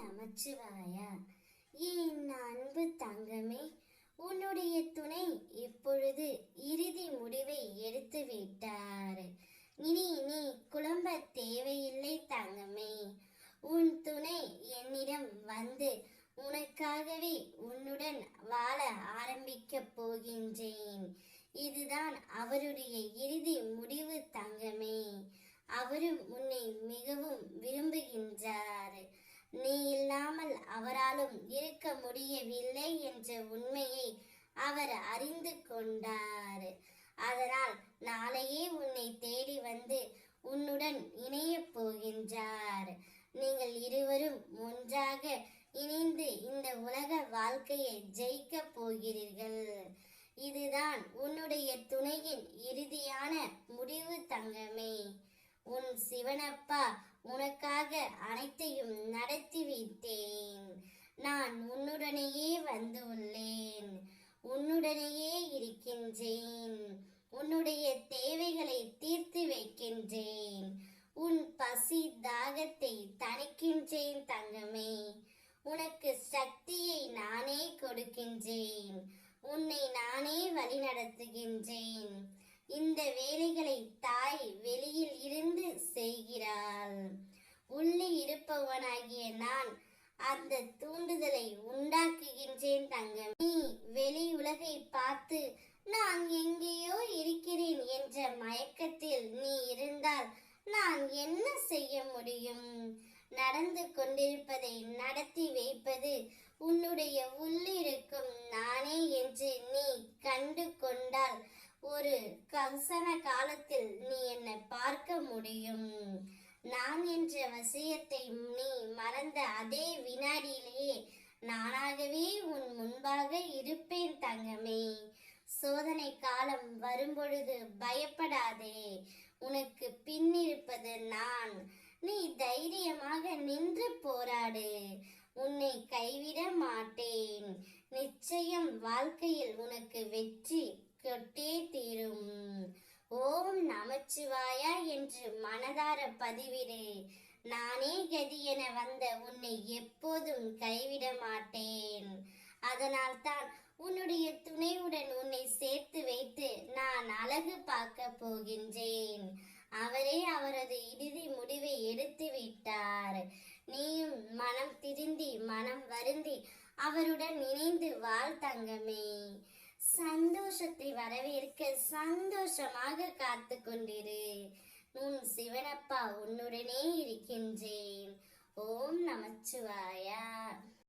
நமச்சிவாயா. என் அன்பு தங்கமே, உன்னுடைய துணை இப்பொழுது இறுதி முடிவை எடுத்து விட்டார். இனி நீ குழம்ப தேவையில்லை தங்கமே. உன் துணை என்னிடம் வந்து உனக்காகவே உன்னுடன் வாழ ஆரம்பிக்க போகின்றேன். இதுதான் அவருடைய இறுதி முடிவு தங்கமே. அவரும் உன்னை மிகவும் விரும்புகின்றார். நீ இல்லாமல் அவராலும் இருக்க முடியவில்லை என்ற உண்மையை அவர் அறிந்து கொண்டார். அதனால் நாளையே உன்னை தேடி வந்து உன்னுடன் இணையப் போகின்றார். நீங்கள் இருவரும் ஒன்றாக இணைந்து இந்த உலக வாழ்க்கையை ஜெயிக்க போகிறீர்கள். இதுதான் உன்னுடைய துணையின் இறுதியான முடிவு தங்கமே. உன் சிவனப்பா உனக்காக அனைத்தையும் நடத்தி வைத்தேன். நான் உன்னுடனேயே வந்து உள்ளேன், உன்னுடனேயே இருக்கின்றேன். உன்னுடைய தேவைகளை தீர்த்து வைக்கின்றேன். உன் பசி தாகத்தை தணிக்கின்றேன் தங்கமே. உனக்கு சக்தியை நானே கொடுக்கின்றேன். உன்னை நானே வழிநடத்துகின்றேன். இந்த வேலைகளை தாய் வெளியில் இருந்து செய்கிறாள். உள்ளே இருப்பவனாகிய நான் அந்த தூண்டுதலை உண்டாக்குகின்றேன் தங்கம். நீ வெளி உலகை பார்த்து நான் எங்கேயோ இருக்கிறேன் என்ற மயக்கத்தில் நீ இருந்தால் நான் என்ன செய்ய முடியும்? நடந்து கொண்டிருப்பதை நடத்தி வைப்பது உன்னுடைய உள்ளிருக்கும் நானே என்று நீ கண்டு கொண்டால் ஒரு கசன காலத்தில் நீ என்னை பார்க்க முடியும். நான் என்ற விஷயத்தை நீ மறந்த அதே வினாடியிலேயே நானாகவே உன் முன்பாக இருப்பேன் தங்கமே. சோதனை காலம் வரும்பொழுது பயப்படாதே. உனக்கு பின்னிருப்பது நான். நீ தைரியமாக நின்று போராடு. உன்னை கைவிட மாட்டேன். நிச்சயம் வாழ்க்கையில் உனக்கு வெற்றி கொட்டே தீரும். ஓம் நமச்சிவாயா என்று மனதார பதிவிடு. நானே கதி என வந்த உன்னை எப்போதும் கைவிட மாட்டேன். அதனால் தான் உன்னுடைய துணையுடன் உன்னை சேர்த்து வைத்து நான் அழகு பார்க்க போகின்றேன். அவரே அவரது இறுதி முடிவை எடுத்து விட்டார். நீயும் மனம் திருந்தி மனம் வருந்தி அவருடன் இணைந்து வாழ் தங்கமே. சந்தோஷத்தை வரவேற்க சந்தோஷமாக காத்து கொண்டிரு. உன் சிவனப்பா உன்னுடனே இருக்கின்றேன். ஓம் நமச்சிவாயா.